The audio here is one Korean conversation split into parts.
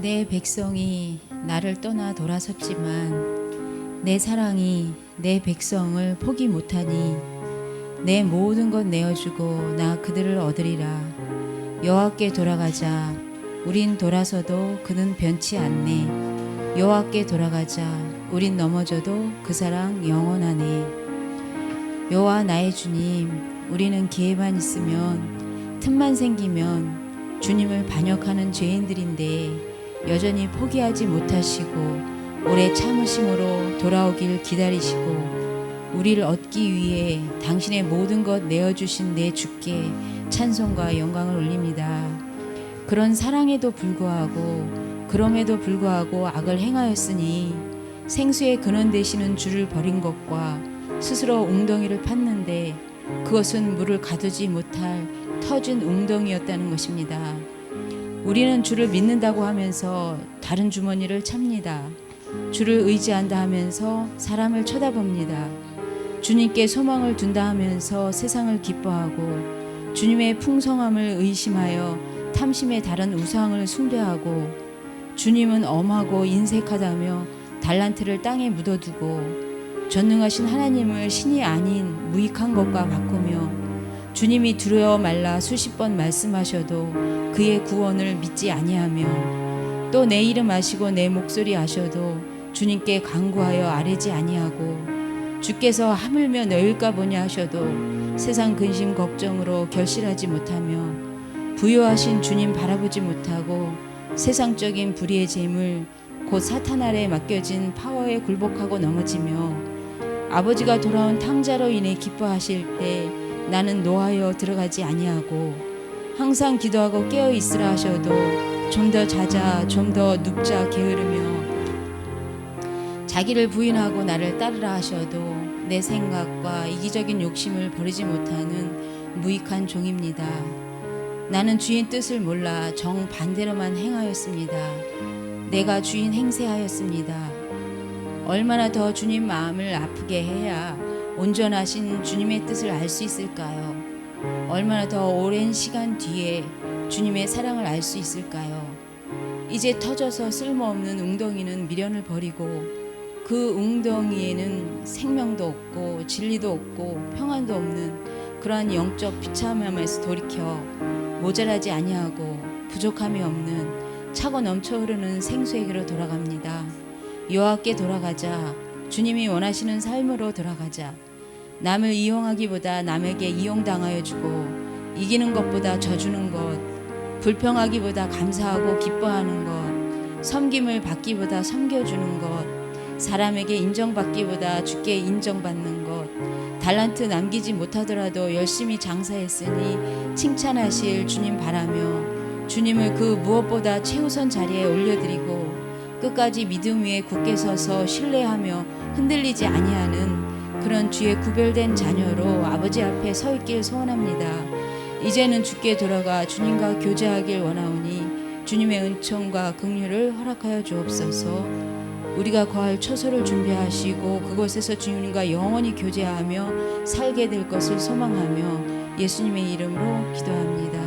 내 백성이 나를 떠나 돌아섰지만 내 사랑이 내 백성을 포기 못하니 내 모든 것 내어주고 나 그들을 얻으리라. 여호와께 돌아가자. 우린 돌아서도 그는 변치 않네. 여호와께 돌아가자. 우린 넘어져도 그 사랑 영원하네. 여호와 나의 주님, 우리는 기회만 있으면 틈만 생기면 주님을 반역하는 죄인들인데 여전히 포기하지 못하시고 오래 참으심으로 돌아오길 기다리시고 우리를 얻기 위해 당신의 모든 것 내어주신 내 주께 찬송과 영광을 올립니다. 그런 사랑에도 불구하고 그럼에도 불구하고 악을 행하였으니 생수의 근원 되시는 주를 버린 것과 스스로 웅덩이를 팠는데 그것은 물을 가두지 못할 터진 웅덩이였다는 것입니다. 우리는 주를 믿는다고 하면서 다른 주머니를 찹니다. 주를 의지한다 하면서 사람을 쳐다봅니다. 주님께 소망을 둔다 하면서 세상을 기뻐하고 주님의 풍성함을 의심하여 탐심에 다른 우상을 숭배하고 주님은 엄하고 인색하다며 달란트를 땅에 묻어두고 전능하신 하나님을 신이 아닌 무익한 것과 바꾸며 주님이 두려워 말라 수십 번 말씀하셔도 그의 구원을 믿지 아니하며 또 내 이름 아시고 내 목소리 아셔도 주님께 간구하여 아뢰지 아니하고 주께서 하물며 너일까 보냐 하셔도 세상 근심 걱정으로 결실하지 못하며 부요하신 주님 바라보지 못하고 세상적인 불의의 재물 곧 사탄 아래 맡겨진 파워에 굴복하고 넘어지며 아버지가 돌아온 탕자로 인해 기뻐하실 때 나는 노하여 들어가지 아니하고 항상 기도하고 깨어 있으라 하셔도 좀 더 자자 좀 더 눕자 게으르며 자기를 부인하고 나를 따르라 하셔도 내 생각과 이기적인 욕심을 버리지 못하는 무익한 종입니다. 나는 주인 뜻을 몰라 정반대로만 행하였습니다. 내가 주인 행세하였습니다. 얼마나 더 주님 마음을 아프게 해야 온전하신 주님의 뜻을 알 수 있을까요? 얼마나 더 오랜 시간 뒤에 주님의 사랑을 알 수 있을까요? 이제 터져서 쓸모없는 웅덩이는 미련을 버리고 그 웅덩이에는 생명도 없고 진리도 없고 평안도 없는 그러한 영적 비참함에서 돌이켜 모자라지 아니하고 부족함이 없는 차고 넘쳐 흐르는 생수에게로 돌아갑니다. 여호와께 돌아가자. 주님이 원하시는 삶으로 돌아가자. 남을 이용하기보다 남에게 이용당하여 주고 이기는 것보다 져주는 것, 불평하기보다 감사하고 기뻐하는 것, 섬김을 받기보다 섬겨주는 것, 사람에게 인정받기보다 주께 인정받는 것, 달란트 남기지 못하더라도 열심히 장사했으니 칭찬하실 주님 바라며 주님을 그 무엇보다 최우선 자리에 올려드리고 끝까지 믿음 위에 굳게 서서 신뢰하며 흔들리지 아니하는 그런 주의 구별된 자녀로 아버지 앞에 서 있길 소원합니다. 이제는 주께 돌아가 주님과 교제하길 원하오니 주님의 은총과 긍휼을 허락하여 주옵소서. 우리가 거할 처소를 준비하시고 그곳에서 주님과 영원히 교제하며 살게 될 것을 소망하며 예수님의 이름으로 기도합니다.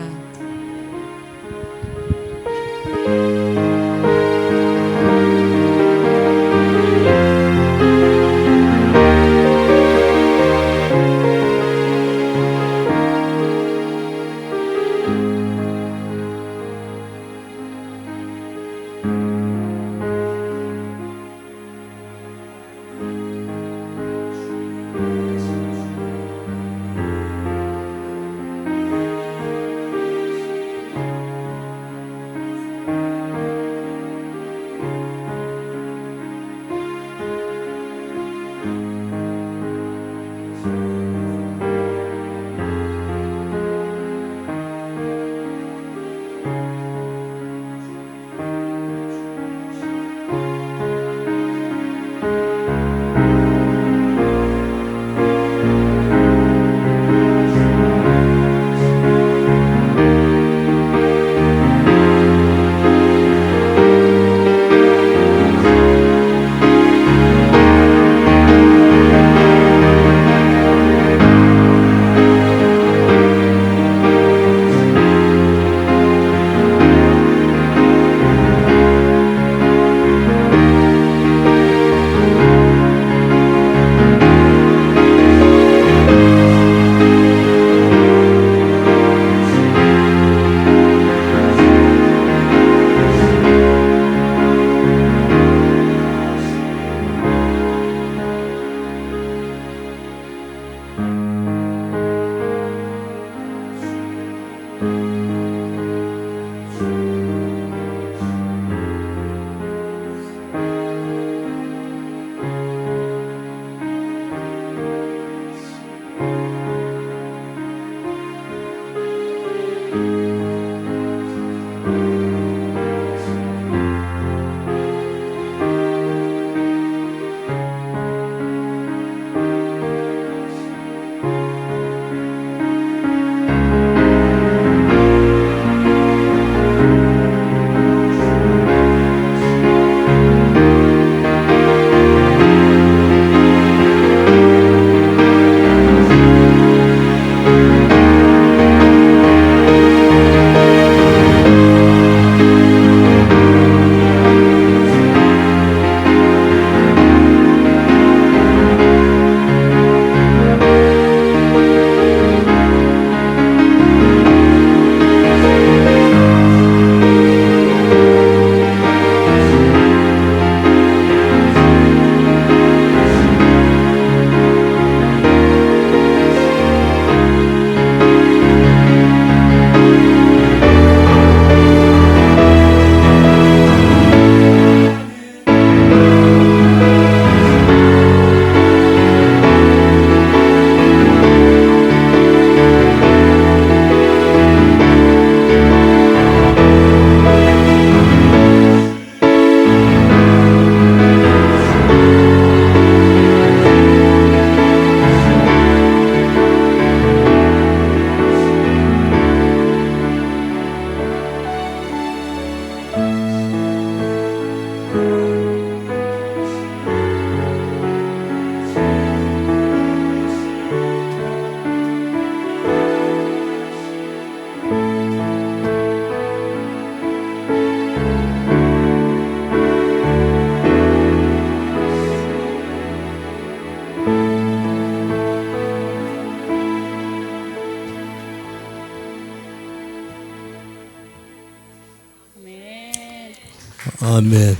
아멘.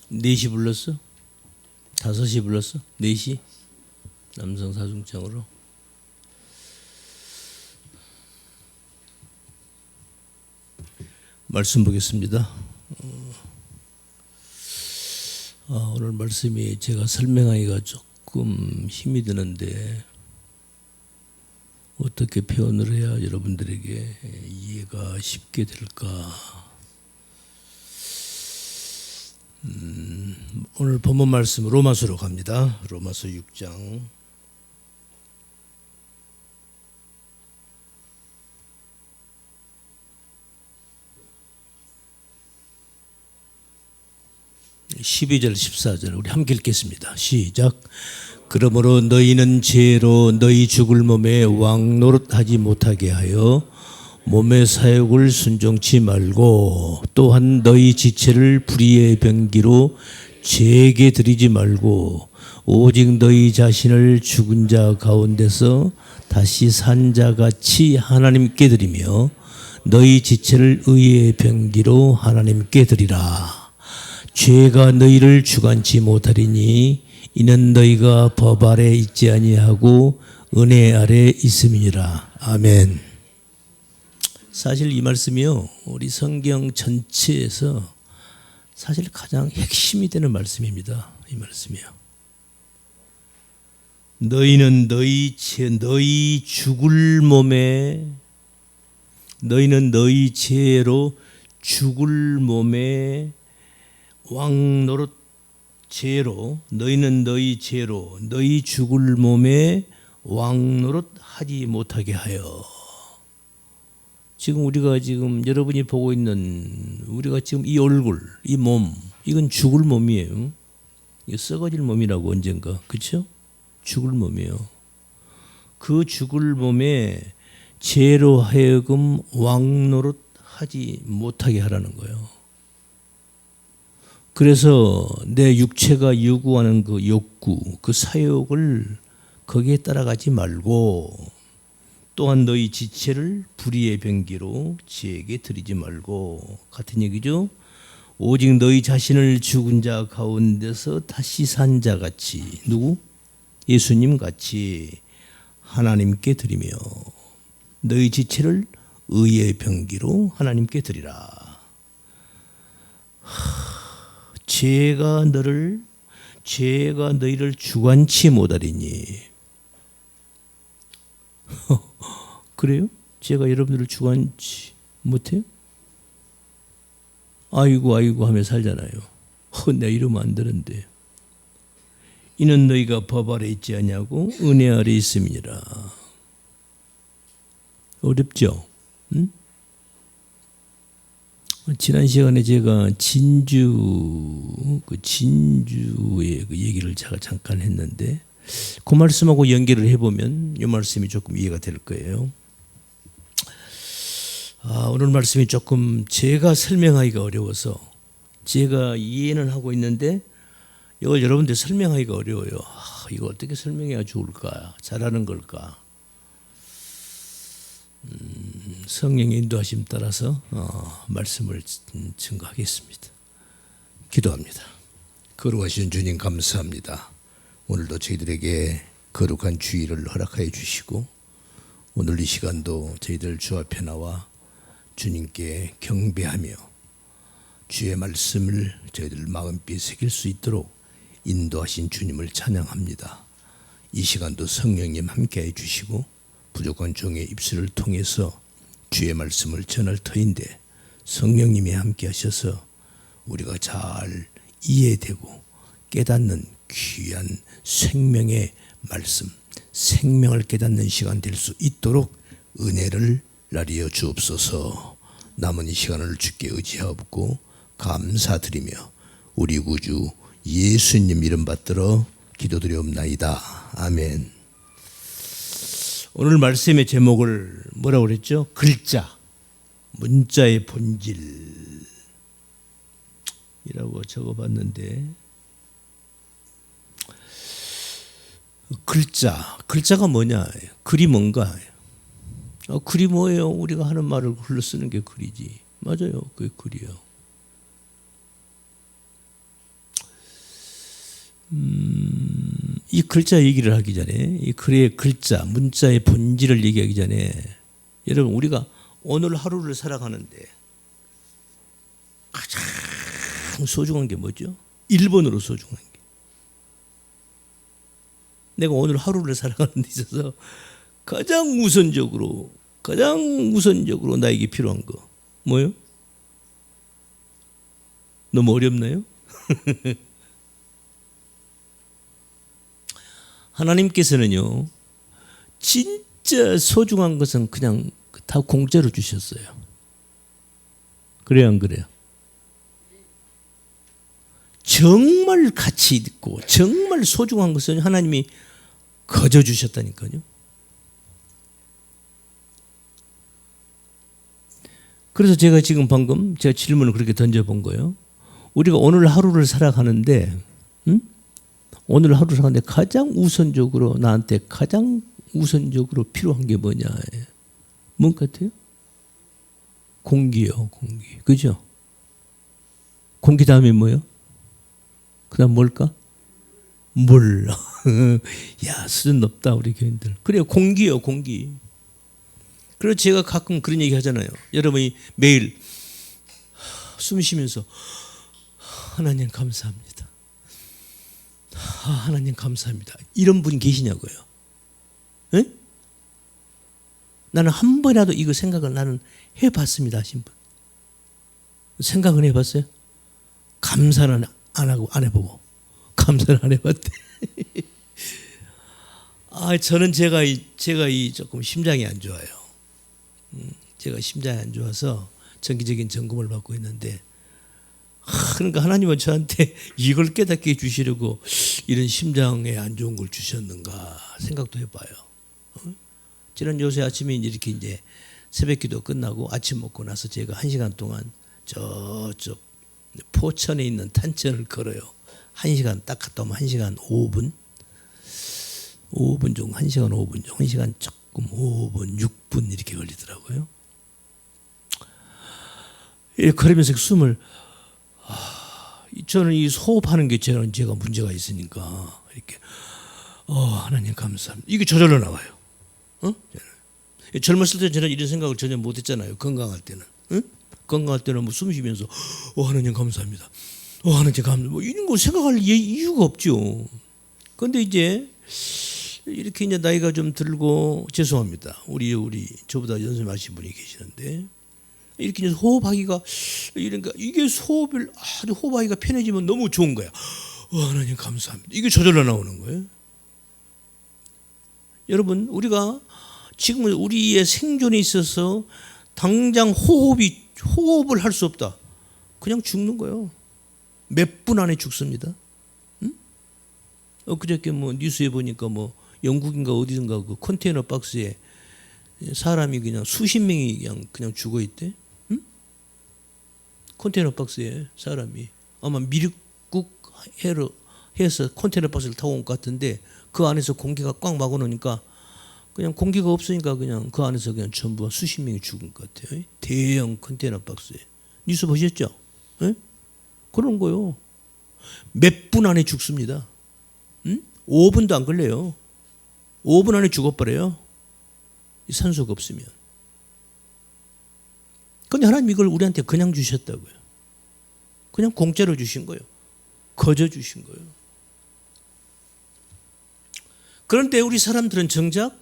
넷이 불렀어? 5시 불렀어? 4시? 남성 사중창으로. 말씀 보겠습니다. 오늘 말씀이 제가 설명하기가 조금 힘이 드는데 어떻게 표현을 해야 여러분들에게 이해가 쉽게 될까? 오늘 본문 말씀 로마서로 갑니다. 로마서 6장 12절 14절 우리 함께 읽겠습니다. 시작. 그러므로 너희는 죄로 너희 죽을 몸에 왕 노릇하지 못하게 하여 몸의 사욕을 순종치 말고 또한 너희 지체를 불의의 병기로 죄에게 드리지 말고 오직 너희 자신을 죽은 자 가운데서 다시 산 자같이 하나님께 드리며 너희 지체를 의의 병기로 하나님께 드리라. 죄가 너희를 주관치 못하리니 이는 너희가 법 아래 있지 아니하고 은혜 아래 있음이니라. 아멘. 사실 이 말씀이요, 우리 성경 전체에서 사실 가장 핵심이 되는 말씀입니다. 이 말씀이요. 너희는 너희 죽을 몸에, 너희는 너희 죄로 죽을 몸에 왕 노릇 죄로, 너희는 너희 죄로 너희 죽을 몸에 왕 노릇 하지 못하게 하여. 지금 우리가 지금 여러분이 보고 있는 우리가 지금 이 얼굴, 이 몸, 이건 죽을 몸이에요. 이거 썩어질 몸이라고 언젠가, 그렇죠? 죽을 몸이에요. 그 죽을 몸에 죄로 하여금 왕 노릇 하지 못하게 하라는 거예요. 그래서 내 육체가 요구하는 그 욕구, 그 사욕을 거기에 따라가지 말고 또한 너희 지체를 불의의 병기로 죄에게 드리지 말고, 같은 얘기죠. 오직 너희 자신을 죽은 자 가운데서 다시 산 자같이, 누구? 예수님 같이 하나님께 드리며 너희 지체를 의의 병기로 하나님께 드리라. 죄가 너희를 주관치 못하리니. 그래요? 죄가 여러분들을 주관치 못해요? 아이고 하며 살잖아요. 내가 이러면 안 되는데. 이는 너희가 법 아래 있지 않냐고 은혜 아래 있음이니라. 어렵죠? 응? 지난 시간에 제가 진주의 그 얘기를 제가 잠깐 했는데 그 말씀하고 연결을 해보면 이 말씀이 조금 이해가 될 거예요. 오늘 말씀이 조금 제가 설명하기가 어려워서 제가 이해는 하고 있는데 이걸 여러분들 설명하기가 어려워요. 이거 어떻게 설명해야 좋을까? 잘하는 걸까? 성령의 인도하심 따라서 말씀을 증거하겠습니다. 기도합니다. 거룩하신 주님 감사합니다. 오늘도 저희들에게 거룩한 주의를 허락하여 주시고 오늘 이 시간도 저희들 주 앞에 나와 주님께 경배하며 주의 말씀을 저희들 마음빛에 새길 수 있도록 인도하신 주님을 찬양합니다. 이 시간도 성령님 함께해 주시고 부족한 종의 입술을 통해서 주의 말씀을 전할 터인데 성령님이 함께 하셔서 우리가 잘 이해되고 깨닫는 귀한 생명의 말씀, 생명을 깨닫는 시간 될 수 있도록 은혜를 나리여 주옵소서. 남은 이 시간을 주께 의지하옵고 감사드리며 우리 구주 예수님 이름 받들어 기도드리옵나이다. 아멘. 오늘 말씀의 제목을 뭐라고 그랬죠? 글자, 문자의 본질이라고 적어봤는데 글자가 뭐냐? 글이 뭔가? 글이 뭐예요? 우리가 하는 말을 글로 쓰는 게 글이지. 맞아요. 그게 글이에요. 이 글자 얘기를 하기 전에, 이 글의 글자, 문자의 본질을 얘기하기 전에, 여러분 우리가 오늘 하루를 살아가는데 가장 소중한 게 뭐죠? 1번으로 소중한 게. 내가 오늘 하루를 살아가는 데 있어서 가장 우선적으로 나에게 필요한 거 뭐예요? 너무 어렵나요? 하나님께서는요, 진짜 소중한 것은 그냥 다 공짜로 주셨어요. 그래요, 안 그래요? 정말 가치 있고 정말 소중한 것은 하나님이 거저 주셨다니까요. 그래서 제가 지금 방금 제가 질문을 그렇게 던져본 거예요. 우리가 오늘 하루를 살아가는데, 오늘 하루를 살아가는데 가장 우선적으로 나한테 가장 우선적으로 필요한 게 뭐냐? 뭔 같아요? 공기요, 공기. 그죠? 공기 다음에 뭐요? 그 다음 뭘까? 물. 야, 수준 높다, 우리 교인들. 그래요, 공기요, 공기. 그래서 제가 가끔 그런 얘기 하잖아요. 여러분이 매일 숨 쉬면서 하나님 감사합니다. 하나님 감사합니다. 이런 분이 계시냐고요. 에? 나는 한 번이라도 이거 생각을 나는 해봤습니다 하신 분. 생각은 해봤어요? 감사는 안 하고 안 해보고 감사는 안 해봤대. 저는 제가 조금 심장이 안 좋아요. 제가 심장이 안 좋아서 정기적인 점검을 받고 있는데, 그러니까 하나님은 저한테 이걸 깨닫게 해주시려고 이런 심장에 안 좋은 걸 주셨는가 생각도 해봐요. 지난 요새 아침에 이렇게 이제 새벽기도 끝나고 아침 먹고 나서 제가 1시간 동안 저쪽 포천에 있는 탄천을 걸어요. 1시간 딱 갔다 오면 1시간 5분 정도, 1시간 5분 정도, 1시간 조금 5분, 6분 이렇게 걸리더라고요. 걸으면서 숨을, 저는 이 호흡하는 게 제가 문제가 있으니까 이렇게 하나님 감사합니다. 이게 저절로 나와요. 젊었을 때 저는 이런 생각을 전혀 못했잖아요. 건강할 때는. 건강할 때는 뭐 숨 쉬면서 하나님 감사합니다. 하나님 감사합니다. 뭐 이런 거 생각할 이유가 없죠. 그런데 이제 이렇게 이제 나이가 좀 들고, 죄송합니다. 우리 저보다 연세하신 분이 계시는데, 이렇게 이제 호흡하기가, 이러니까 이게 아주 호흡하기가 편해지면 너무 좋은 거야. 하나님 감사합니다. 이게 저절로 나오는 거예요. 여러분, 우리가 지금 우리의 생존에 있어서 당장 호흡을 할 수 없다. 그냥 죽는 거예요. 몇 분 안에 죽습니다. 엊그저께 뭐 뉴스에 보니까 뭐 영국인가 어디든가 그 컨테이너 박스에 사람이 그냥 수십 명이 그냥 죽어 있대. 컨테이너 박스에 사람이 아마 미륵국 해서 컨테이너 박스를 타고 온 것 같은데, 그 안에서 공기가 꽉 막아 놓으니까 그냥 공기가 없으니까 그냥 그 안에서 그냥 전부 수십 명이 죽은 것 같아요. 대형 컨테이너 박스에. 뉴스 보셨죠? 에? 그런 거요. 몇 분 안에 죽습니다. 5분도 안 걸려요. 5분 안에 죽어버려요. 산소가 없으면. 그런데 하나님 이걸 우리한테 그냥 주셨다고요. 그냥 공짜로 주신 거예요. 거저 주신 거예요. 그런데 우리 사람들은 정작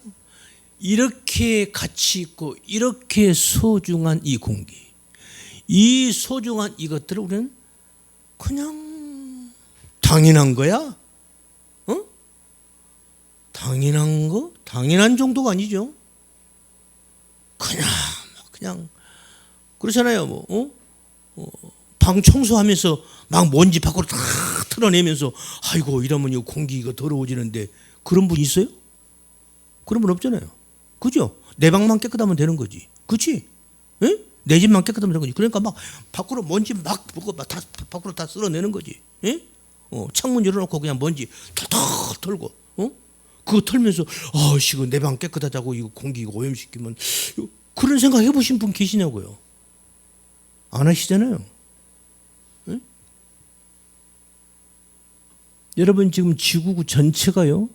이렇게 가치 있고 이렇게 소중한 이 공기, 이 소중한 이것들을 우리는 그냥 당연한 거야? 당연한 거? 당연한 정도가 아니죠. 그냥 그렇잖아요. 방 청소하면서 막 먼지 밖으로 다 틀어내면서 아이고 이러면 이 공기 이거 더러워지는데, 그런 분 있어요? 그런 분 없잖아요. 그죠? 내 방만 깨끗하면 되는 거지. 그렇지? 내 집만 깨끗하면 되는 거지. 그러니까 막 밖으로 먼지 막 다 밖으로 다 쓸어내는 거지. 창문 열어놓고 그냥 먼지 탁탁 털고. 그거 털면서 이거 내 방 깨끗하다고 이거 공기 이거 오염시키면, 그런 생각 해보신 분 계시냐고요? 안 하시잖아요. 네? 여러분 지금 지구 전체가요,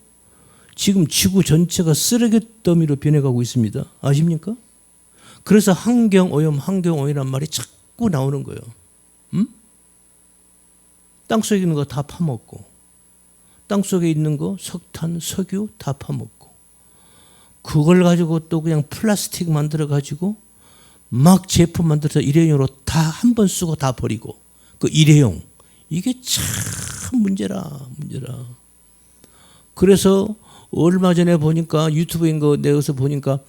지금 지구 전체가 쓰레기 더미로 변해가고 있습니다. 아십니까? 그래서 환경오염이란 말이 자꾸 나오는 거예요. 땅속에 있는 거 다 파먹고, 땅속에 있는 거 석탄, 석유 다 파먹고, 그걸 가지고 또 그냥 플라스틱 만들어 가지고 막 제품 만들어서 일회용으로 다 한 번 쓰고 다 버리고, 그 일회용, 이게 참 문제라. 그래서 얼마 전에 보니까 유튜브인 거 내가서 보니까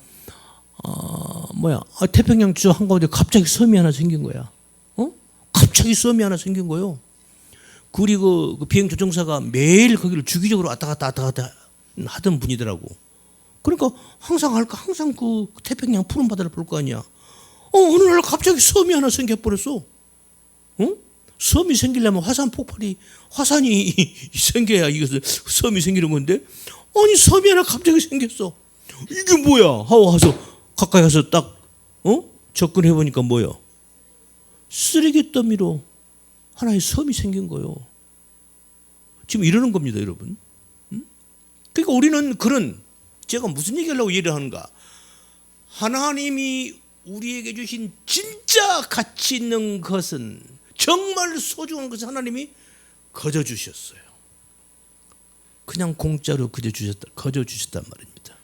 태평양 주 한가운데 갑자기 섬이 하나 생긴 거야. 갑자기 섬이 하나 생긴 거요. 그리고 그 비행 조종사가 매일 거기를 주기적으로 왔다 갔다 하던 분이더라고. 그러니까 항상 그 태평양 푸른 바다를 볼 거 아니야. 어느 날 갑자기 섬이 하나 생겨버렸어. 섬이 생기려면 화산이 생겨야 이것을 섬이 생기는 건데, 아니 섬이 하나 갑자기 생겼어. 이게 뭐야 하고 와서 가까이 가서 딱 접근해 보니까 뭐야, 쓰레기 더미로 하나의 섬이 생긴 거예요. 지금 이러는 겁니다, 여러분. 그러니까 우리는 제가 무슨 얘기하려고 얘기를 하는가, 하나님이 우리에게 주신 진짜 가치 있는 것은, 정말 소중한 것은 하나님이 거저 주셨어요. 그냥 공짜로 거저 주셨단 말입니다.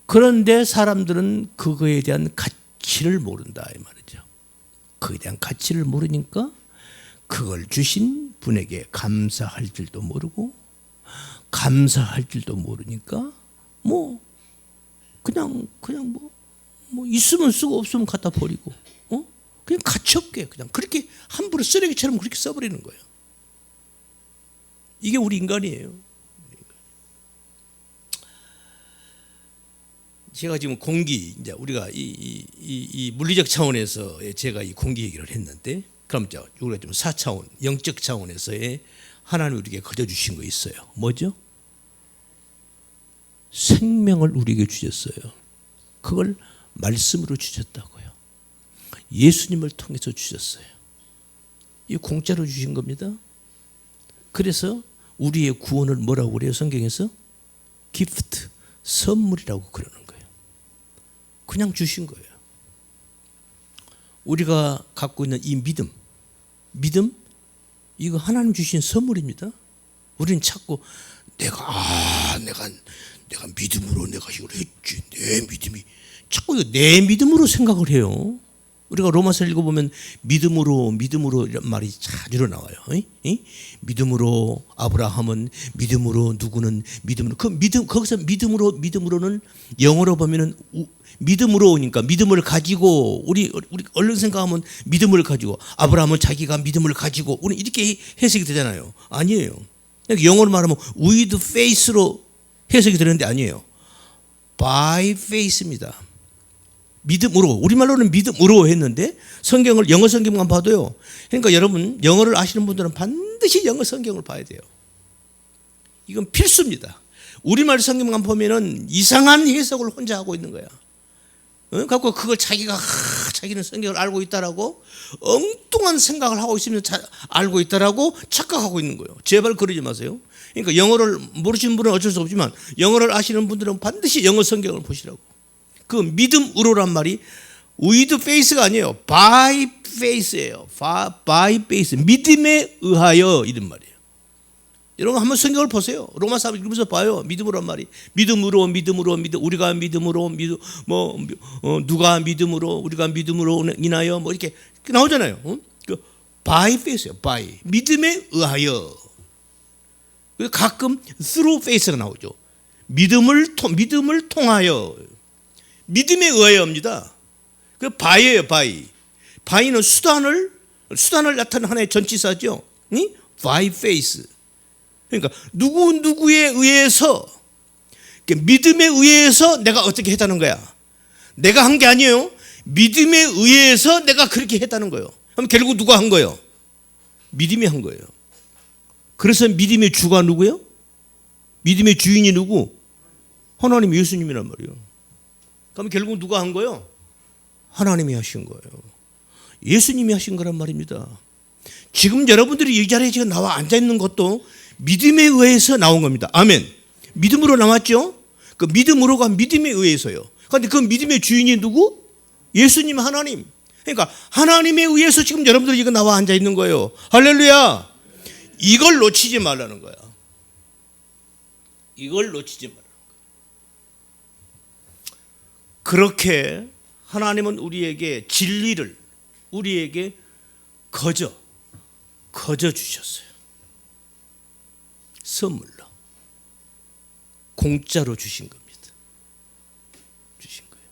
그런데 사람들은 그거에 대한 가치를 모른다 이 말이죠. 그거에 대한 가치를 모르니까 그걸 주신 분에게 감사할 줄도 모르고, 감사할 줄도 모르니까 그냥 있으면 쓰고 없으면 갖다 버리고, 그냥 가치 없게 그냥 그렇게 함부로 쓰레기처럼 그렇게 써버리는 거예요. 이게 우리 인간이에요. 제가 지금 공기, 이제 우리가 이 물리적 차원에서 제가 이 공기 얘기를 했는데, 그럼 우리가 좀 4차원, 영적 차원에서의 하나님 우리에게 거저 주신 거 있어요. 뭐죠? 생명을 우리에게 주셨어요. 그걸 말씀으로 주셨다고요. 예수님을 통해서 주셨어요. 이 공짜로 주신 겁니다. 그래서 우리의 구원을 뭐라고 그래요? 성경에서 기프트, 선물이라고 그러는 거예요. 그냥 주신 거예요. 우리가 갖고 있는 이 믿음, 이거 하나님 주신 선물입니다. 우리는 자꾸 내가 믿음으로 내가 이걸 했지, 내 믿음이, 자꾸 이거 내 믿음으로 생각을 해요. 우리가 로마서 읽어보면 믿음으로 이런 말이 자주 나와요. 믿음으로 아브라함은, 믿음으로 누구는 믿음으로, 거기서 믿음으로는 영어로 보면은 믿음으로니까 믿음을 가지고, 우리 얼른 생각하면 믿음을 가지고, 아브라함은 자기가 믿음을 가지고, 우리 이렇게 해석이 되잖아요. 아니에요. 영어로 말하면 with faith로 해석이 되는데 아니에요. by faith입니다. 믿음으로, 우리말로는 믿음으로 했는데 영어 성경만 봐도요. 그러니까 여러분, 영어를 아시는 분들은 반드시 영어 성경을 봐야 돼요. 이건 필수입니다. 우리말 성경만 보면은 이상한 해석을 혼자 하고 있는 거야. 갖고 그걸 자기는 성경을 알고 있다라고 엉뚱한 생각을 하고 있으면 알고 있다라고 착각하고 있는 거예요. 제발 그러지 마세요. 그러니까 영어를 모르시는 분은 어쩔 수 없지만 영어를 아시는 분들은 반드시 영어 성경을 보시라고. 그 믿음으로란 말이 with faith가 아니에요. by faith예요. by faith. 믿음에 의하여 이런 말이에요. 여러분 한번 성경을 보세요. 로마서 읽으면서 봐요. 믿음으로란 말이 믿음으로 우리가 믿음으로 누가 믿음으로 우리가 믿음으로 인하여 이렇게 나오잖아요. by faith예요. by 믿음에 의하여. 가끔 through faith가 나오죠. 믿음을 통하여. 믿음에 의하여입니다. 그 by예요. by는 수단을 나타내는 하나의 전치사죠. by faith. 그러니까 누구에 의해서, 믿음에 의해서 내가 어떻게 했다는 거야. 내가 한 게 아니에요. 믿음에 의해서 내가 그렇게 했다는 거예요. 그럼 결국 누가 한 거예요? 믿음이 한 거예요. 그래서 믿음의 주가 누구예요? 믿음의 주인이 누구? 하나님, 예수님이란 말이에요. 그럼 결국 누가 한 거예요? 하나님이 하신 거예요. 예수님이 하신 거란 말입니다. 지금 여러분들이 이 자리에 지금 나와 앉아있는 것도 믿음에 의해서 나온 겁니다. 아멘. 믿음으로 나왔죠? 그 믿음으로가 믿음에 의해서요. 그런데 그 믿음의 주인이 누구? 예수님, 하나님. 그러니까 하나님에 의해서 지금 여러분들이 지금 나와 앉아있는 거예요. 할렐루야. 이걸 놓치지 말라는 거야. 이걸 놓치지 말라는 거야. 그렇게 하나님은 우리에게 진리를 우리에게 거저 주셨어요. 선물로. 공짜로 주신 겁니다. 주신 거예요.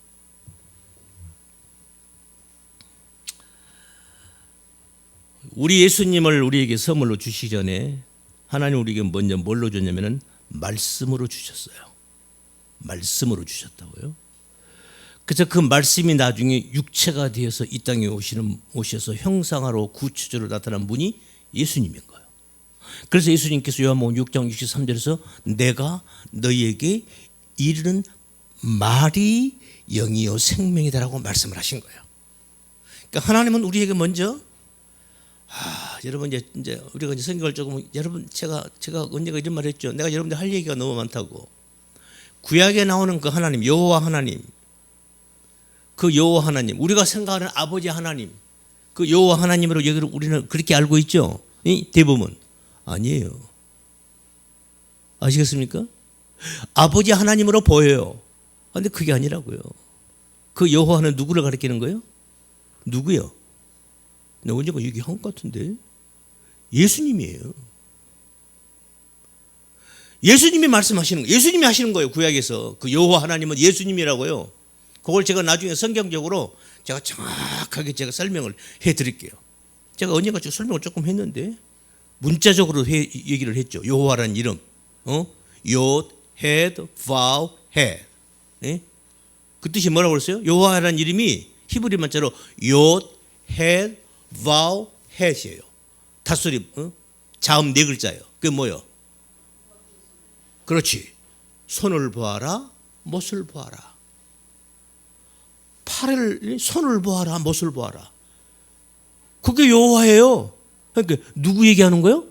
우리 예수님을 우리에게 선물로 주시기 전에 하나님 우리에게 먼저 뭘로 줬냐면은 말씀으로 주셨어요. 말씀으로 주셨다고요. 그래서 그 말씀이 나중에 육체가 되어서 이 땅에 오셔서 형상화로 구체적으로 나타난 분이 예수님인 거예요. 그래서 예수님께서 요한복음 6장 63절에서 내가 너희에게 이르는 말이 영이요 생명이다라고 말씀을 하신 거예요. 그러니까 하나님은 우리에게 먼저 여러분 이제 우리가 이제 성경을 조금 여러분 제가 언제가 이런 말 했죠. 내가 여러분들 할 얘기가 너무 많다고. 구약에 나오는 그 하나님 여호와 하나님, 그 여호와 하나님, 우리가 생각하는 아버지 하나님, 그 여호와 하나님으로 여기를 우리는 그렇게 알고 있죠. 대부분 아니에요. 아시겠습니까? 아버지 하나님으로 보여요. 그런데 그게 아니라고요. 그 여호와는 누구를 가리키는 거예요? 누구요? 내가 언제가 얘기한 것 같은데 예수님이에요. 예수님이 말씀하시는 거예요. 예수님이 하시는 거예요. 구약에서 그 여호와 하나님은 예수님이라고요. 그걸 제가 나중에 성경적으로 제가 정확하게 제가 설명을 해드릴게요. 제가 언젠가 설명을 조금 했는데 문자적으로 얘기를 했죠. 여호와라는 이름, 욤, 헷, 바우, 헷. 그 뜻이 뭐라고 그랬어요? 여호와라는 이름이 히브리 문자로 욤, 헷, 바우, 헷이에요. 닷소리, 자음 네 글자예요. 그게 뭐예요? 그렇지. 손을 보아라, 못을 보아라. 손을 보아라, 못을 보아라. 그게 여호와예요. 그러니까 누구 얘기하는 거예요?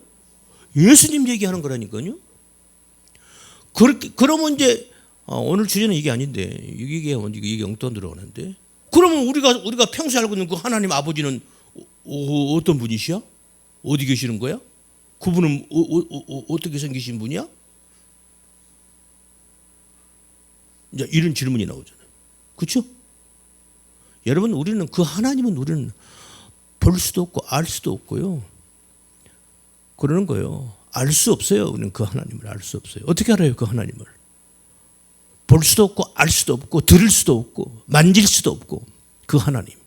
예수님 얘기하는 거라니까요. 그러면 이제 오늘 주제는 이게 아닌데 이게 엉뚱 들어오는데 그러면 우리가 평소에 알고 있는 그 하나님 아버지는 어떤 분이시야? 어디 계시는 거야? 그분은 어떻게 생기신 분이야? 이제 이런 질문이 나오잖아요. 그렇죠? 여러분 우리는 그 하나님은 우리는 볼 수도 없고 알 수도 없고요. 그러는 거예요. 알 수 없어요. 우리는 그 하나님을 알 수 없어요. 어떻게 알아요? 그 하나님을. 볼 수도 없고 알 수도 없고 들을 수도 없고 만질 수도 없고 그 하나님.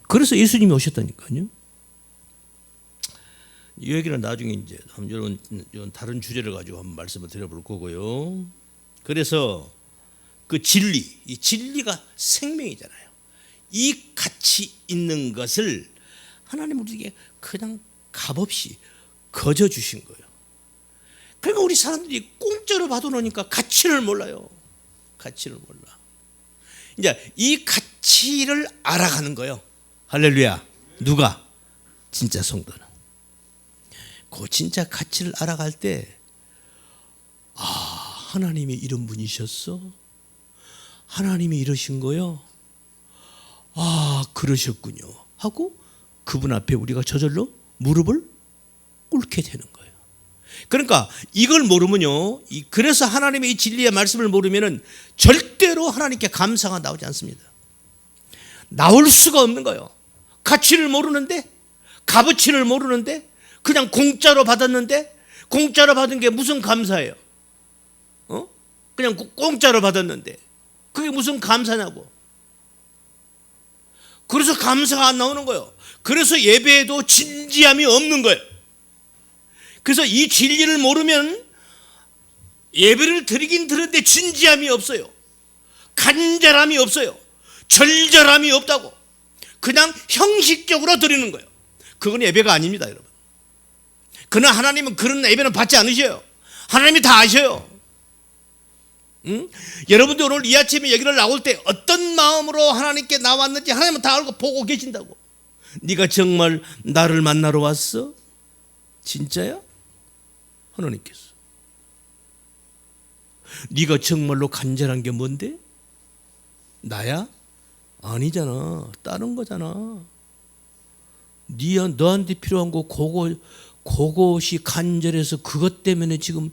그래서 예수님이 오셨다니까요. 이 얘기는 나중에 이제 이런 다른 주제를 가지고 한번 말씀을 드려볼 거고요. 그래서 그 진리, 이 진리가 생명이잖아요. 이 가치 있는 것을 하나님 우리에게 그냥 값없이 거저 주신 거예요. 그러니까 우리 사람들이 공짜로 받아놓으니까 가치를 몰라요. 가치를 몰라. 이제 이 가치를 알아가는 거예요. 할렐루야. 누가? 진짜 성도는. 그 진짜 가치를 알아갈 때 하나님이 이런 분이셨어? 하나님이 이러신 거요? 그러셨군요 하고 그분 앞에 우리가 저절로 무릎을 꿇게 되는 거예요. 그러니까 이걸 모르면요, 그래서 하나님의 이 진리의 말씀을 모르면은 절대로 하나님께 감사가 나오지 않습니다. 나올 수가 없는 거예요. 가치를 모르는데, 값어치를 모르는데, 그냥 공짜로 받았는데, 공짜로 받은 게 무슨 감사예요? 그냥 공짜로 받았는데 그게 무슨 감사냐고. 그래서 감사가 안 나오는 거예요. 그래서 예배에도 진지함이 없는 거예요. 그래서 이 진리를 모르면 예배를 드리긴 드렸는데 진지함이 없어요. 간절함이 없어요. 절절함이 없다고. 그냥 형식적으로 드리는 거예요. 그건 예배가 아닙니다, 여러분. 그러나 하나님은 그런 예배는 받지 않으셔요. 하나님이 다 아셔요. 응? 여러분들 오늘 이 아침에 여기를 나올 때 어떤 마음으로 하나님께 나왔는지 하나님은 다 알고 보고 계신다고. 네가 정말 나를 만나러 왔어? 진짜야? 하나님께서. 네가 정말로 간절한 게 뭔데? 나야? 아니잖아. 다른 거잖아. 너한테 필요한 거 그것이 간절해서 그것 때문에 지금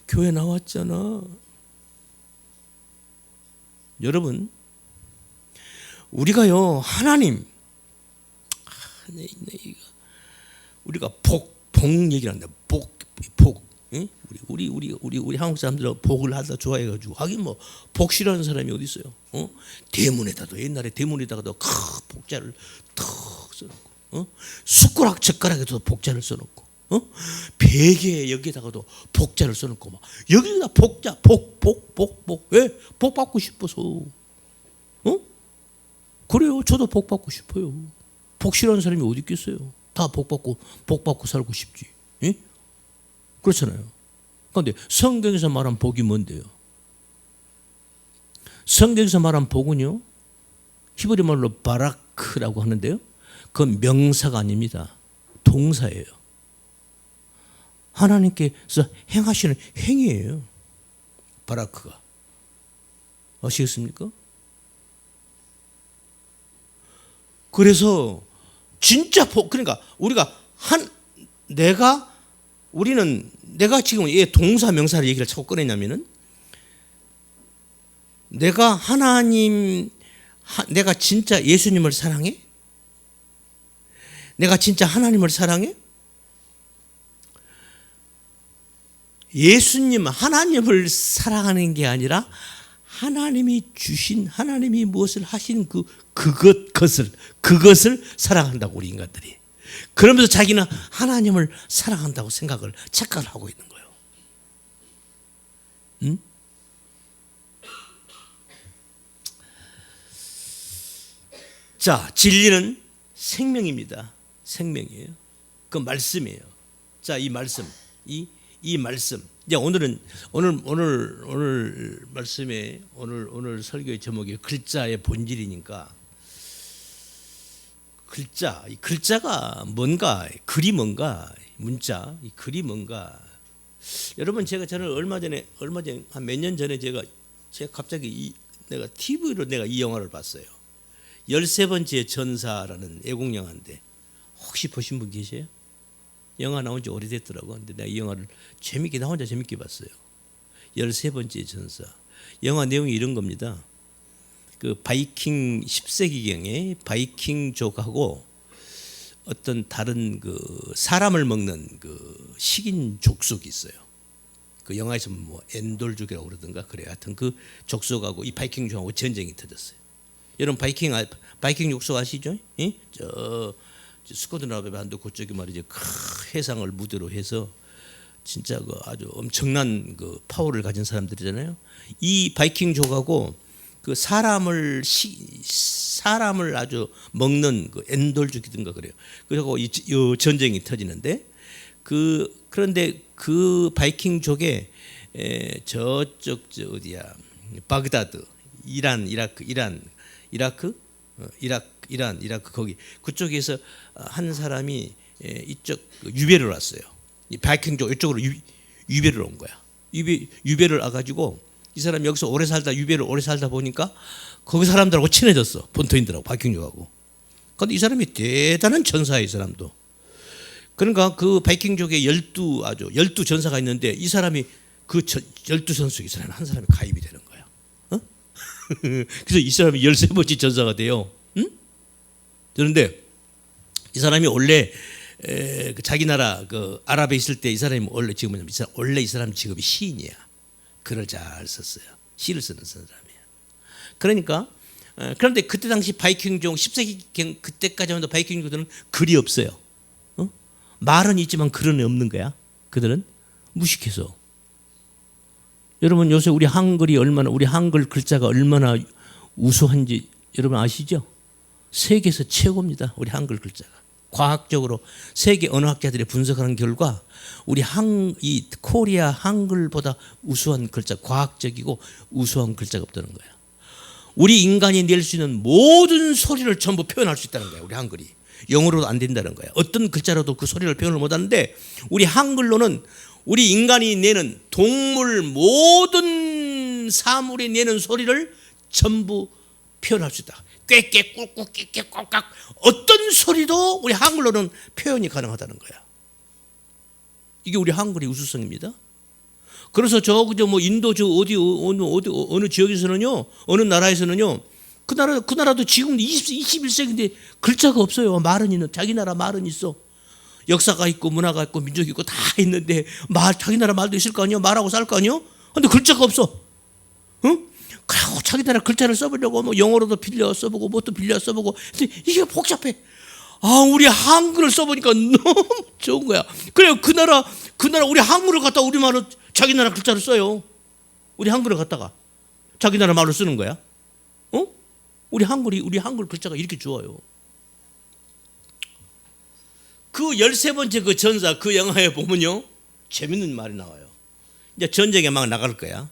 교회 나왔잖아. 여러분, 우리가요, 하나님, 우리가 복 얘기를 한다. 복. 응? 우리 한국 사람들은 복을 하다 좋아해가지고 하긴 뭐 복 싫어하는 사람이 어디 있어요? 대문에다도 옛날에 대문에다가도 복자를 턱 써놓고, 숟가락 젓가락에도 복자를 써놓고, 베개 여기에다가도 복자를 써놓고 막 여기다 복자 복 왜? 복 받고 싶어서. 그래요. 저도 복 받고 싶어요. 복 싫어하는 사람이 어디 있겠어요? 다 복 받고 살고 싶지. 예? 그렇잖아요. 그런데 성경에서 말한 복이 뭔데요? 성경에서 말한 복은요, 히브리 말로 바라크라고 하는데요, 그건 명사가 아닙니다. 동사예요. 하나님께서 행하시는 행위예요. 바라크가. 아시겠습니까? 그래서 진짜 복, 그러니까 내가 지금 이 동사 명사를 얘기를 자꾸 꺼내냐면은, 내가 진짜 예수님을 사랑해? 내가 진짜 하나님을 사랑해? 하나님을 사랑하는 게 아니라 하나님이 무엇을 하신 그것을 사랑한다고, 우리 인간들이. 그러면서 자기는 하나님을 사랑한다고 착각을 하고 있는 거예요. 응? 자, 진리는 생명입니다. 생명이에요. 그 말씀이에요. 자, 이 말씀. 이제 오늘 말씀에 오늘 설교의 제목이 글자의 본질이니까, 이 글자가 뭔가, 글이 뭔가, 문자, 이 글이 뭔가. 여러분, 저는 얼마 전에 한 몇 년 전에 제가 갑자기 내가 TV로 이 영화를 봤어요. 13번째 전사라는 애국 영화인데, 혹시 보신 분 계세요? 영화 나온 지 오래됐더라고. 근데 내가 이 영화를 나 혼자 재밌게 봤어요. 13번째 전사. 영화 내용이 이런 겁니다. 그 바이킹 10세기경에 바이킹족하고 어떤 다른 그 사람을 먹는 그 식인 족속이 있어요. 그 영화에서 뭐 엔돌족이라고 그러던가 그래. 하여튼 그 족속하고 이 바이킹족하고 전쟁이 터졌어요. 여러분 바이킹 족속 아시죠? 예? 저 스코틀랜드 반도 그쪽이 말이죠. 해상을 무대로 해서 진짜 그 아주 엄청난 그 파워를 가진 사람들이잖아요. 이 바이킹족하고 그 사람을 아주 먹는 그 엔돌족이든가 그래요. 그리고 이 전쟁이 터지는데 그런데 그 바이킹족에 저쪽 어디야, 바그다드, 이라크 거기 그쪽에서 한 사람이 이쪽 유배를 왔어요. 이 바이킹족 이쪽으로 유배를 온 거야. 유배를 와가지고 이 사람이 여기서 유배를 오래 살다 보니까 거기 사람들하고 친해졌어. 본토인들하고 바이킹족하고. 그런데 이 사람이 대단한 전사야, 이 사람도. 그러니까 그 바이킹족에 12 전사가 있는데 이 사람이 그 12선수 이 사람이 한 사람이 가입이 되는 거야. 그래서 이 사람이 13번째 전사가 돼요. 응? 그런데 이 사람이 원래 자기 나라 그 아랍에 있을 때 이 사람이 원래 이 사람 직업이 시인이야. 글을 잘 썼어요. 시를 쓰는 사람이야. 그러니까 그런데 그때 당시 바이킹족 10세기 그때까지만 해도 바이킹족들은 글이 없어요. 말은 있지만 글은 없는 거야. 그들은 무식해서. 여러분 요새 우리 한글 글자가 얼마나 우수한지 여러분 아시죠? 세계에서 최고입니다. 우리 한글 글자가. 과학적으로 세계 언어학자들이 분석하는 결과 우리 이 코리아 한글보다 우수한 글자, 과학적이고 우수한 글자가 없다는 거야. 우리 인간이 낼 수 있는 모든 소리를 전부 표현할 수 있다는 거야. 우리 한글이. 영어로도 안 된다는 거야. 어떤 글자로도 그 소리를 표현을 못하는데 우리 한글로는 우리 인간이 내는 동물 모든 사물이 내는 소리를 전부 표현할 수 있다. 꾀꾀 꿀꿀 끼끼 꽉꽉 어떤 소리도 우리 한글로는 표현이 가능하다는 거야. 이게 우리 한글의 우수성입니다. 그래서 그저 뭐 인도 어느 지역에서는요, 어느 나라에서는요, 그 나라도 지금 21세기인데 글자가 없어요. 말은 있는 자기 나라 말은 있어. 역사가 있고 문화가 있고 민족이 있고 다 있는데 자기 나라 말도 있을 거 아니요. 말하고 살 거 아니요. 근데 글자가 없어. 응? 그리고 자기 나라 글자를 써보려고 뭐 영어로도 빌려 써보고 뭣도 빌려 써보고 이게 복잡해. 우리 한글을 써보니까 너무 좋은 거야. 그래요. 그 나라 우리 한글을 갖다 우리말로 자기 나라 글자를 써요. 우리 한글을 갖다가 자기 나라 말로 쓰는 거야. 우리 한글 글자가 이렇게 좋아요. 그 13번째 그 전사 그 영화에 보면요. 재밌는 말이 나와요. 이제 전쟁에 막 나갈 거야.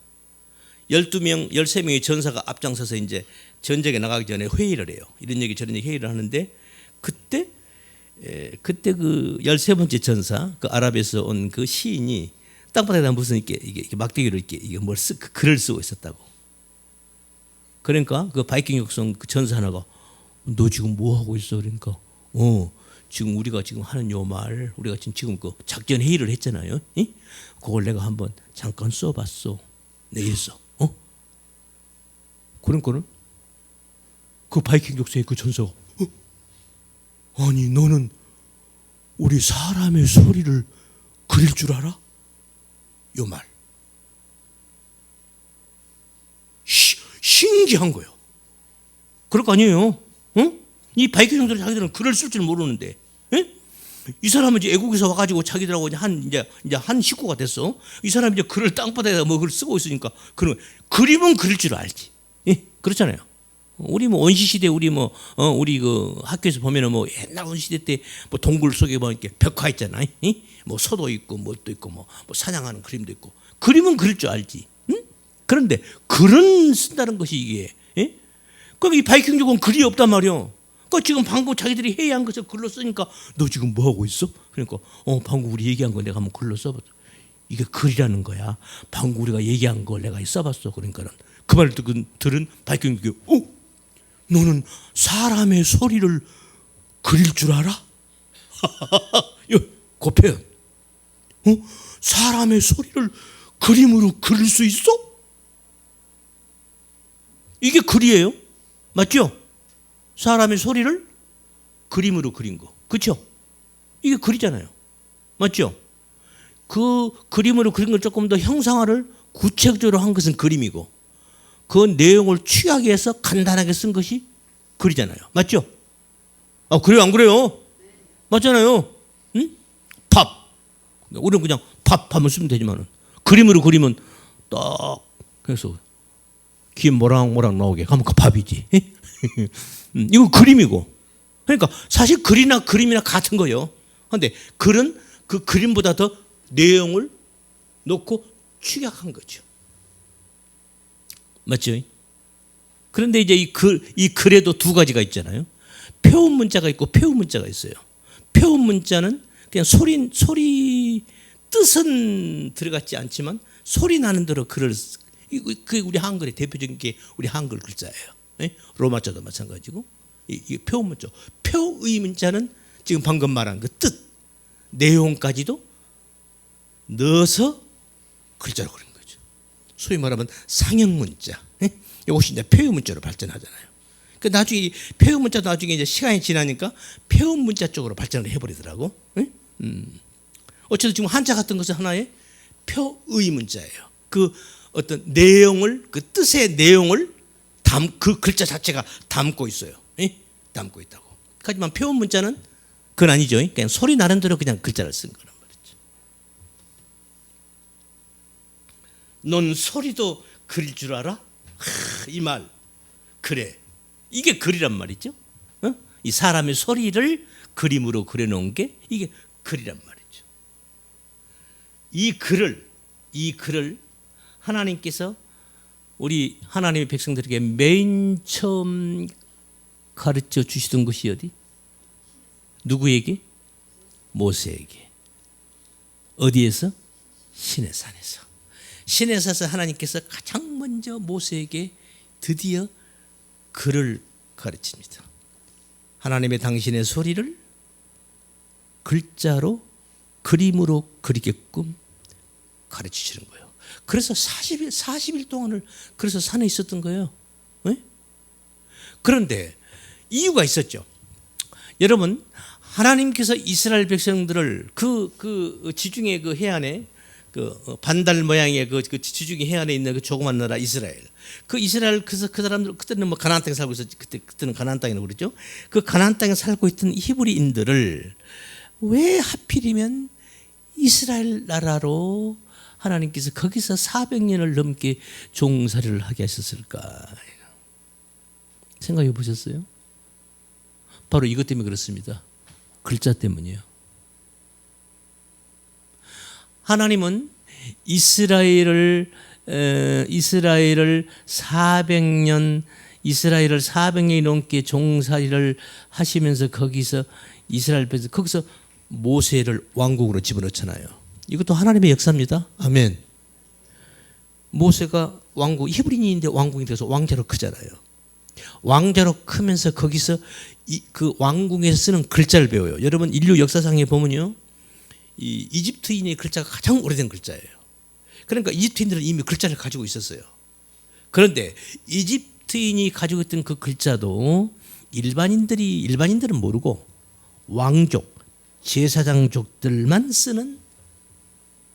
12명, 13명의 전사가 앞장서서 이제 전쟁에 나가기 전에 회의를 해요. 이런 얘기 저런 얘기 회의를 하는데 그때 그 13번째 전사 그 아랍에서 온 그 시인이 땅바닥에다 무슨 이게 막대기로 이게 뭘 글을 쓰고 있었다고. 그러니까 그 바이킹 육성 그 전사 하나가 너 지금 뭐 하고 있어? 그러니까 지금 우리가 지금 하는 요 말 우리가 지금 그 작전 회의를 했잖아요. 그걸 내가 한번 잠깐 써봤어. 내일서. 그러니까는 그 바이킹 육성의 그 전사가 아니 너는 우리 사람의 소리를 그릴 줄 알아? 요 말. 신기한 거예요. 그럴 거 아니에요. 이 바이킹 형들 자기들은 글을 쓸 줄 모르는데, 이 사람은 이제 애국에서 와가지고 자기들하고 이제 한 식구가 됐어. 이 사람이 이제 글을 땅바닥에다 뭐 글 쓰고 있으니까 그림은 그릴 줄 알지. 그렇잖아요. 우리 뭐 원시 시대 우리 그 학교에서 보면은 뭐 옛날 원시 시대 때 뭐 동굴 속에 뭐 이렇게 벽화 있잖아요. 뭐 소도 있고 뭣도 있고 뭐 사냥하는 그림도 있고 그림은 그릴 줄 알지. 그런데 글은 쓴다는 것이 이게. 그럼 이 바이킹족은 글이 없단 말이야. 그러니까 지금 방금 자기들이 회의한 것을 글로 쓰니까 너 지금 뭐 하고 있어? 그러니까 방금 우리 얘기한 거 내가 한번 글로 써봤어. 이게 글이라는 거야. 방금 우리가 얘기한 걸 내가 써봤어. 그러니까는 그 말을 들은 바이킹족이 너는 사람의 소리를 그릴 줄 알아? 그 표현. 사람의 소리를 그림으로 그릴 수 있어? 이게 글이에요. 맞죠? 사람의 소리를 그림으로 그린 거. 그렇죠? 이게 글이잖아요. 맞죠? 그 그림으로 그린 걸 조금 더 형상화를 구체적으로 한 것은 그림이고 그 내용을 취하기 위해서 간단하게 쓴 것이 글이잖아요. 맞죠? 그래요? 안 그래요? 맞잖아요. 응? 밥. 우리는 그냥 밥 하면 쓰면 되지만 그림으로 그리면 딱 해서 김 모락모락 나오게 하면 그 밥이지. 이건 그림이고. 그러니까 사실 그림이나 같은 거예요. 그런데 글은 그 그림보다 더 내용을 놓고 축약한 거죠. 맞죠? 그런데 이제 이 글에도 두 가지가 있잖아요. 표음 문자가 있고 폐음 문자가 있어요. 표음 문자는 그냥 소리 뜻은 들어갔지 않지만 소리 나는 대로 글을 그게 우리 한글의 대표적인 게 우리 한글 글자예요. 로마자도 마찬가지고 이 표음 문자, 표의 문자는 지금 방금 말한 그 뜻, 내용까지도 넣어서 글자로 그린 거죠. 소위 말하면 상형 문자. 이것이 이제 표의 문자로 발전하잖아요. 그 나중에 표음 문자도 나중에 이제 시간이 지나니까 표음 문자 쪽으로 발전을 해버리더라고. 어쨌든 지금 한자 같은 것은 하나의 표의 문자예요. 그 어떤 내용을 그 뜻의 내용을 그 글자 자체가 담고 있어요. 담고 있다고. 하지만 표음 문자는 그건 아니죠. 그냥 소리 나는 대로 그냥 글자를 쓴 거란 말이죠. 넌 소리도 그릴 줄 알아? 이 말 그래. 이게 글이란 말이죠. 이 사람의 소리를 그림으로 그려놓은 게 이게 글이란 말이죠. 이 글을 하나님께서 우리 하나님의 백성들에게 맨 처음 가르쳐 주시던 것이 어디? 누구에게? 모세에게. 어디에서? 시내산에서. 시내산에서 하나님께서 가장 먼저 모세에게 드디어 글을 가르칩니다. 하나님의 당신의 소리를 글자로 그림으로 그리게끔 가르치시는 거예요. 그래서 40일 동안을 그래서 산에 있었던 거예요. 네? 그런데 이유가 있었죠. 여러분, 하나님께서 이스라엘 백성들을 그 지중해 그 해안에 그 반달 모양의 그 지중해 해안에 있는 그 조그만 나라 이스라엘. 그 이스라엘 그 사람들 그때는 뭐 가나안 땅에 살고 있었지. 그때는 가나안 땅이라고 그랬죠. 그 가나안 땅에 살고 있던 히브리인들을 왜 하필이면 이스라엘 나라로 하나님께서 거기서 400년을 넘게 종살이를 하게 하셨을까? 생각해 보셨어요? 바로 이것 때문에 그렇습니다. 글자 때문이에요. 하나님은 이스라엘을 400년이 넘게 종살이를 하시면서 거기서 이스라엘 백성 거기서 모세를 왕국으로 집어넣잖아요. 이것도 하나님의 역사입니다. 아멘. 모세가 왕국 히브리인인데 왕국이 돼서 왕자로 크잖아요. 왕자로 크면서 거기서 그 왕궁에서 쓰는 글자를 배워요. 여러분 인류 역사상에 보면요, 이 이집트인의 글자가 가장 오래된 글자예요. 그러니까 이집트인들은 이미 글자를 가지고 있었어요. 그런데 이집트인이 가지고 있던 그 글자도 일반인들은 모르고 왕족, 제사장족들만 쓰는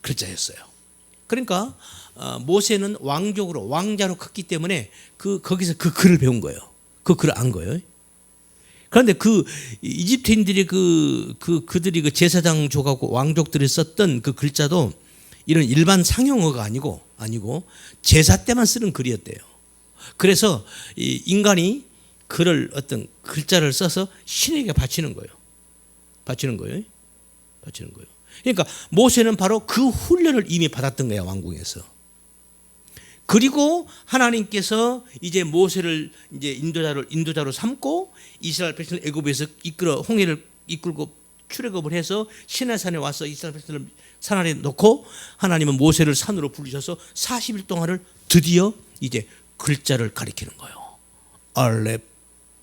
글자였어요. 그러니까 모세는 왕족으로 왕자로 컸기 때문에 거기서 그 글을 배운 거예요. 그 글을 안 거예요. 그런데 그 이집트인들이 그들이 그 제사장족하고 왕족들이 썼던 그 글자도 이런 일반 상용어가 아니고 제사 때만 쓰는 글이었대요. 그래서 이 인간이 어떤 글자를 써서 신에게 바치는 거예요. 그러니까 모세는 바로 그 훈련을 이미 받았던 거야, 왕궁에서. 그리고 하나님께서 이제 모세를 이제 인도자로 삼고 이스라엘 백성을 애굽에서 홍해를 이끌고 출애굽을 해서 시내산에 와서 이스라엘 백성을 산 아래 놓고 하나님은 모세를 산으로 부르셔서 40일 동안을 드디어 이제 글자를 가리키는 거예요. 알렙,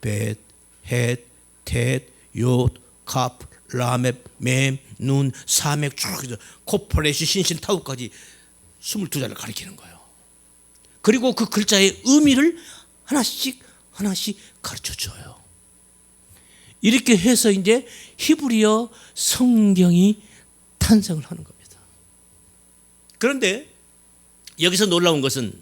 벳, 헷, 텟, 욤, 갑, 라맵, 맴, 눈, 사맥 쭉 코퍼레시, 신신, 타우까지 22자를 가리키는 거예요. 그리고 그 글자의 의미를 하나씩 가르쳐줘요. 이렇게 해서 이제 히브리어 성경이 탄생을 하는 겁니다. 그런데 여기서 놀라운 것은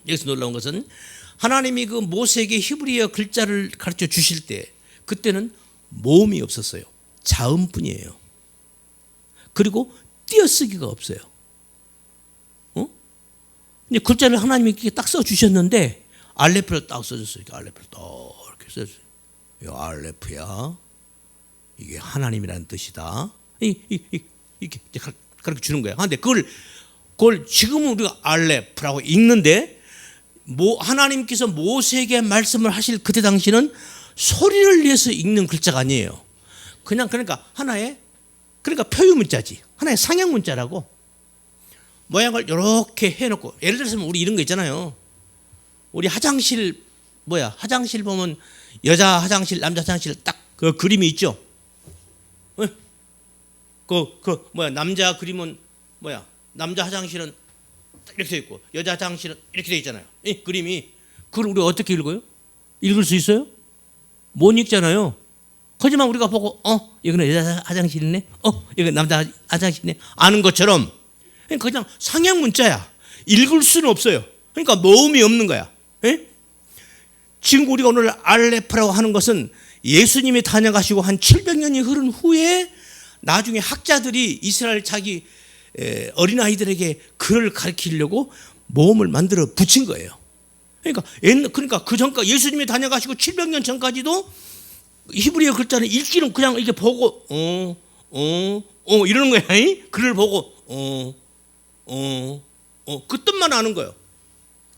하나님이 그 모세에게 히브리어 글자를 가르쳐 주실 때 그때는 모음이 없었어요. 자음뿐이에요. 그리고 띄어쓰기가 없어요. 근데 글자를 하나님이 이렇게 딱 써주셨는데 알레프를 딱 써줬어요. 알레프를 딱 이렇게 써줬어요. 이 알레프야. 이게 하나님이라는 뜻이다. 이렇게 가르쳐 주는 거예요. 그런데 그걸 지금은 우리가 알레프라고 읽는데 하나님께서 모세에게 말씀을 하실 그때 당시는 소리를 내서 읽는 글자가 아니에요. 그러니까 표유 문자지. 하나의 상형 문자라고. 모양을 이렇게 해놓고, 예를 들어서 우리 이런 거 있잖아요. 우리 화장실 보면 여자 화장실, 남자 화장실 딱 그 그림이 있죠. 남자 그림은 남자 화장실은 이렇게 돼 있고 여자 화장실은 이렇게 돼 있잖아요. 이 그림이. 그걸 우리가 어떻게 읽어요? 읽을 수 있어요? 못 읽잖아요. 하지만 우리가 보고 여기는 여자 화장실이네, 여기는 남자 화장실이네 아는 것처럼 그냥 상형 문자야. 읽을 수는 없어요. 그러니까 모음이 없는 거야. 에? 지금 우리가 오늘 알레프라고 하는 것은 예수님이 다녀가시고 한 700년이 흐른 후에 나중에 학자들이 이스라엘 자기 어린아이들에게 글을 가르치려고 모음을 만들어 붙인 거예요. 그러니까 그 전까지 예수님이 다녀가시고 700년 전까지도 히브리어 글자는 읽기는 그냥 이렇게 보고 이러는 거야. 글을 보고 그 뜻만 아는 거예요.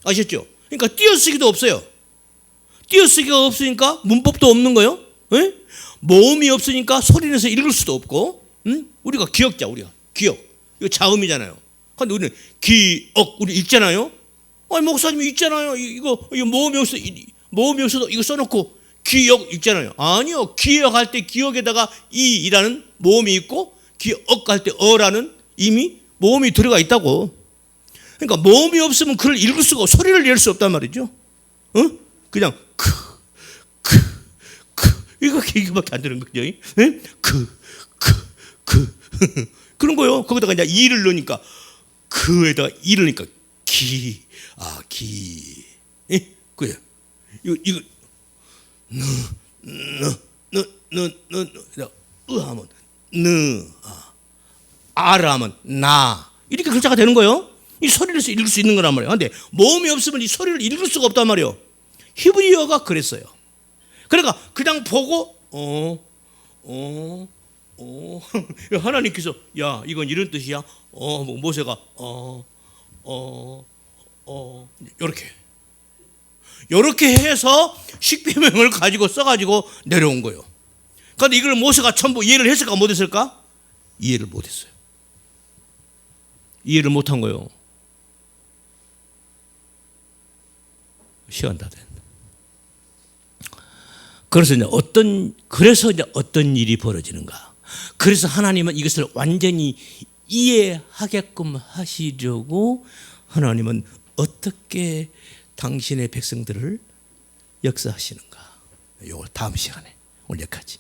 아셨죠? 그러니까 띄어쓰기도 없어요. 띄어쓰기가 없으니까 문법도 없는 거예요. 모음이 없으니까 소리내서 읽을 수도 없고. 우리가 기억자, 우리가 기억. 이거 자음이잖아요. 근데 우리는 기억 우리 읽잖아요. 아니 목사님이 읽잖아요. 이거 모음이 없어도 이거 써놓고 기억 읽잖아요. 아니요. 기억할 때 기억에다가 이라는 모음이 있고 기억할 때 어라는 이미 모음이 들어가 있다고. 그러니까 모음이 없으면 글을 읽을 수가 없고 소리를 낼 수 없단 말이죠. 그냥 이거밖에 안 되는 거죠. 그런 거요. 거기다가 이제 이를 넣으니까 그에다가 이를 넣으니까 기. 그래요. 이거 하면 아를 하면 나 이렇게 글자가 되는 거예요. 이 소리를 읽을 수 있는 거란 말이에요. 근데 모음이 없으면 이 소리를 읽을 수가 없단 말이에요. 히브리어가 그랬어요. 그러니까 그냥 보고 하나님께서 야 이건 이런 뜻이야. 모세가 요렇게 해서 십계명을 가지고 써가지고 내려온 거예요. 그런데 이걸 모세가 전부 이해를 했을까 못했을까? 이해를 못했어요. 이해를 못한 거예요. 시간 다 됐네. 그래서 이제 어떤 일이 벌어지는가? 그래서 하나님은 이것을 완전히 이해하게끔 하시려고 하나님은 어떻게 당신의 백성들을 역사하시는가? 이걸 다음 시간에 오늘 여기까지.